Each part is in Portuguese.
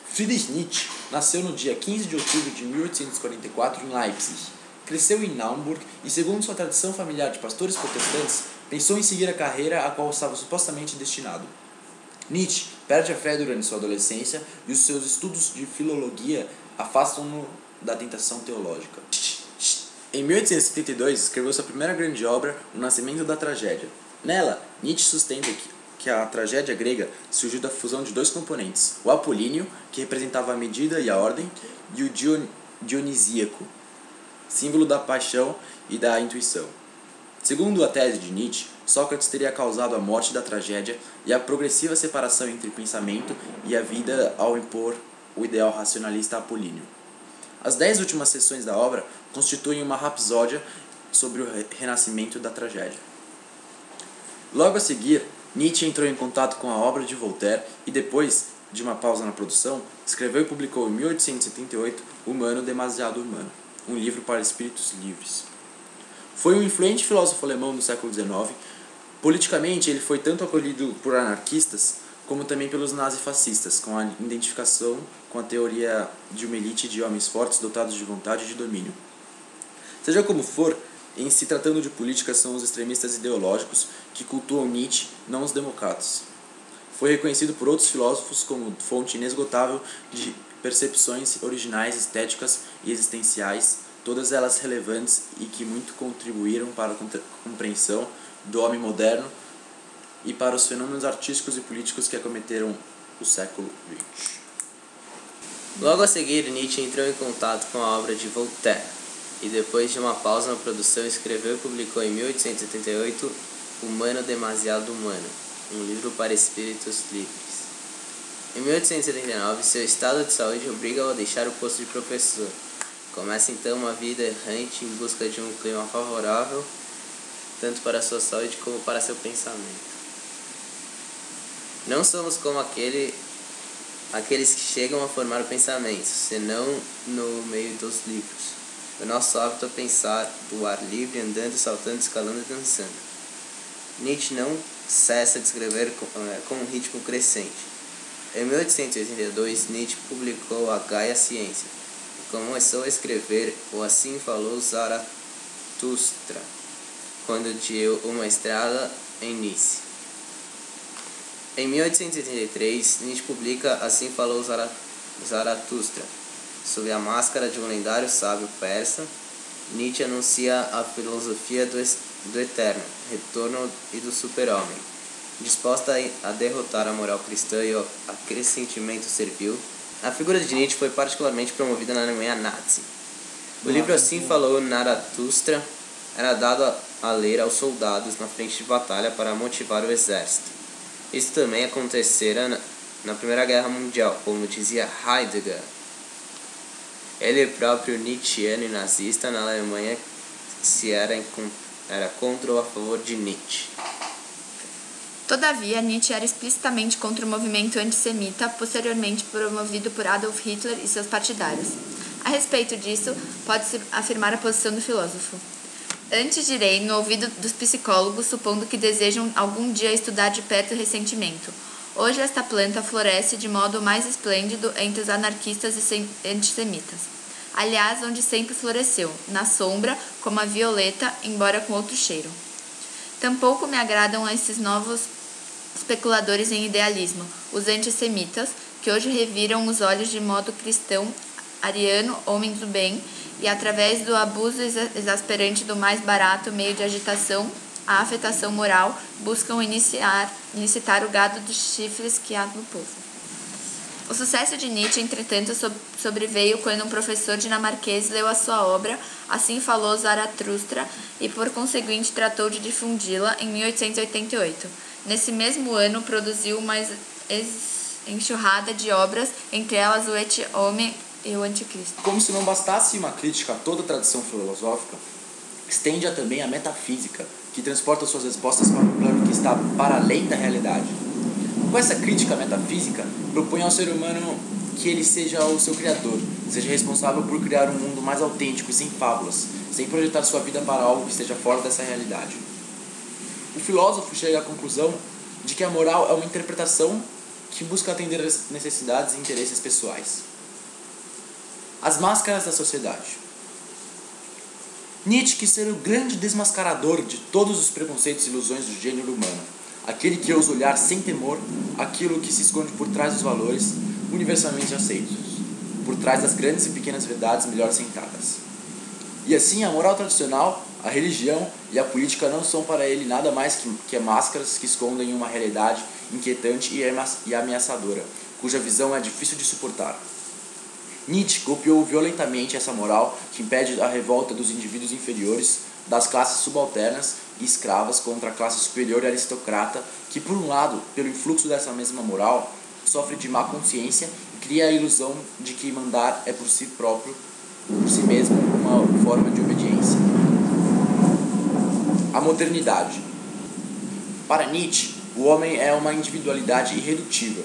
Friedrich Nietzsche nasceu no dia 15 de outubro de 1844 em Leipzig. Cresceu em Naumburg e, segundo sua tradição familiar de pastores protestantes, pensou em seguir a carreira a qual estava supostamente destinado. Nietzsche perde a fé durante sua adolescência e os seus estudos de filologia afastam-no da tentação teológica. Em 1872, escreveu sua primeira grande obra, O Nascimento da Tragédia. Nela, Nietzsche sustenta que a tragédia grega surgiu da fusão de dois componentes, o apolíneo, que representava a medida e a ordem, e o dionisíaco, símbolo da paixão e da intuição. Segundo a tese de Nietzsche, Sócrates teria causado a morte da tragédia e a progressiva separação entre o pensamento e a vida ao impor o ideal racionalista apolíneo. As 10 últimas seções da obra constituem uma rapsódia sobre o renascimento da tragédia. Logo a seguir, Nietzsche entrou em contato com a obra de Voltaire e, depois de uma pausa na produção, escreveu e publicou em 1878 Humano Demasiado Humano, um livro para espíritos livres. Foi um influente filósofo alemão do século XIX. Politicamente, ele foi tanto acolhido por anarquistas como também pelos nazifascistas, com a identificação com a teoria de uma elite de homens fortes dotados de vontade e de domínio. Seja como for, em se tratando de política, são os extremistas ideológicos que cultuam Nietzsche, não os democratas. Foi reconhecido por outros filósofos como fonte inesgotável de percepções originais, estéticas e existenciais, todas elas relevantes e que muito contribuíram para a compreensão do homem moderno e para os fenômenos artísticos e políticos que acometeram o século XX. Logo a seguir, Nietzsche entrou em contato com a obra de Voltaire e, depois de uma pausa na produção, escreveu e publicou em 1878 Humano Demasiado Humano, um livro para espíritos livres. Em 1879, seu estado de saúde obriga-o a deixar o posto de professor. Começa então uma vida errante em busca de um clima favorável, tanto para a sua saúde como para seu pensamento. Não somos como aqueles que chegam a formar o pensamento, senão no meio dos livros. O nosso hábito é pensar do ar livre, andando, saltando, escalando e dançando. Nietzsche não cessa de escrever com um ritmo crescente. Em 1882, Nietzsche publicou A Gaia Ciência e começou a escrever o Assim Falou Zaratustra, quando deu uma estrada em Nice. Em 1883, Nietzsche publica Assim Falou Zaratustra. Sob a máscara de um lendário sábio persa, Nietzsche anuncia a filosofia do eterno, retorno e do super-homem. Disposta a derrotar a moral cristã e o acrescentamento servil, a figura de Nietzsche foi particularmente promovida na Alemanha nazi. O livro Assim Falou Zaratustra era dado a ler aos soldados na frente de batalha para motivar o exército. Isso também acontecera na Primeira Guerra Mundial, como dizia Heidegger. Ele próprio, nietzschiano e nazista, na Alemanha se era contra ou a favor de Nietzsche. Todavia, Nietzsche era explicitamente contra o movimento antissemita, posteriormente promovido por Adolf Hitler e seus partidários. A respeito disso, pode-se afirmar a posição do filósofo. Antes direi no ouvido dos psicólogos, supondo que desejam algum dia estudar de perto o ressentimento. Hoje esta planta floresce de modo mais esplêndido entre os anarquistas e antissemitas. Aliás, onde sempre floresceu, na sombra, como a violeta, embora com outro cheiro. Tampouco me agradam esses novos especuladores em idealismo, os antissemitas, que hoje reviram os olhos de modo cristão, ariano, homens do bem, e através do abuso exasperante do mais barato meio de agitação, a afetação moral, buscam incitar o gado dos chifres que há no povo. O sucesso de Nietzsche, entretanto, sobreveio quando um professor dinamarquês leu a sua obra, Assim Falou Zaratustra, e por conseguinte tratou de difundi-la em 1888. Nesse mesmo ano, produziu uma enxurrada de obras, entre elas o Et Homme e o Anticristo. Como se não bastasse uma crítica a toda a tradição filosófica, estende-a também à metafísica, que transporta suas respostas para um plano que está para além da realidade. Com essa crítica metafísica, propõe ao ser humano que ele seja o seu criador, seja responsável por criar um mundo mais autêntico e sem fábulas, sem projetar sua vida para algo que esteja fora dessa realidade. O filósofo chega à conclusão de que a moral é uma interpretação que busca atender às necessidades e interesses pessoais. As máscaras da sociedade. Nietzsche quis ser o grande desmascarador de todos os preconceitos e ilusões do gênero humano, aquele que ousa olhar sem temor aquilo que se esconde por trás dos valores universalmente aceitos, por trás das grandes e pequenas verdades melhor assentadas. E assim, a moral tradicional, a religião e a política não são para ele nada mais que máscaras que escondem uma realidade inquietante e ameaçadora, cuja visão é difícil de suportar. Nietzsche golpeou violentamente essa moral que impede a revolta dos indivíduos inferiores, das classes subalternas e escravas contra a classe superior e aristocrata, que por um lado, pelo influxo dessa mesma moral, sofre de má consciência e cria a ilusão de que mandar é por si próprio, por si mesmo, uma forma de obediência. A modernidade. Para Nietzsche, o homem é uma individualidade irredutível.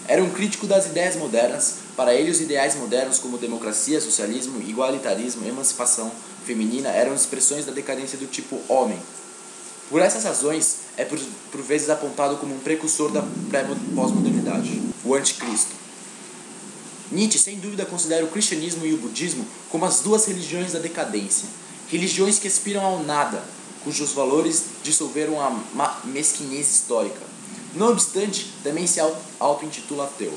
Era um crítico das ideias modernas. Para ele, os ideais modernos como democracia, socialismo, igualitarismo, emancipação feminina eram expressões da decadência do tipo homem. Por essas razões, é por vezes apontado como um precursor da pós-modernidade, o anticristo. Nietzsche, sem dúvida, considera o cristianismo e o budismo como as duas religiões da decadência, religiões que aspiram ao nada, cujos valores dissolveram a mesquinhez histórica. Não obstante, também se auto-intitula ateu.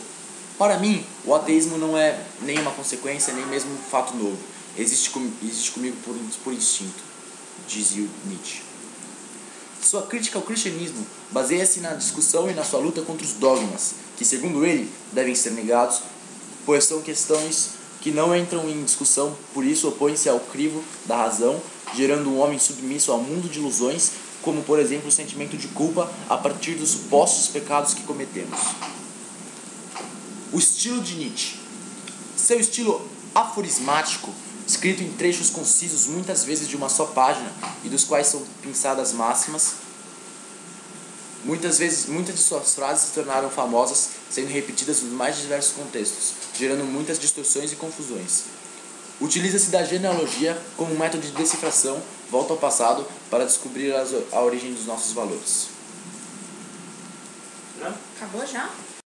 Para mim, o ateísmo não é nem uma consequência, nem mesmo um fato novo. Existe comigo por instinto, dizia Nietzsche. Sua crítica ao cristianismo baseia-se na discussão e na sua luta contra os dogmas, que, segundo ele, devem ser negados, pois são questões que não entram em discussão, por isso opõe-se ao crivo da razão, gerando um homem submisso ao mundo de ilusões, como, por exemplo, o sentimento de culpa a partir dos supostos pecados que cometemos. O estilo de Nietzsche. Seu estilo aforismático, escrito em trechos concisos, muitas vezes de uma só página, e dos quais são pinçadas máximas. Muitas de suas frases se tornaram famosas, sendo repetidas nos mais diversos contextos, gerando muitas distorções e confusões. Utiliza-se da genealogia como um método de decifração, volta ao passado, para descobrir a origem dos nossos valores. Acabou já?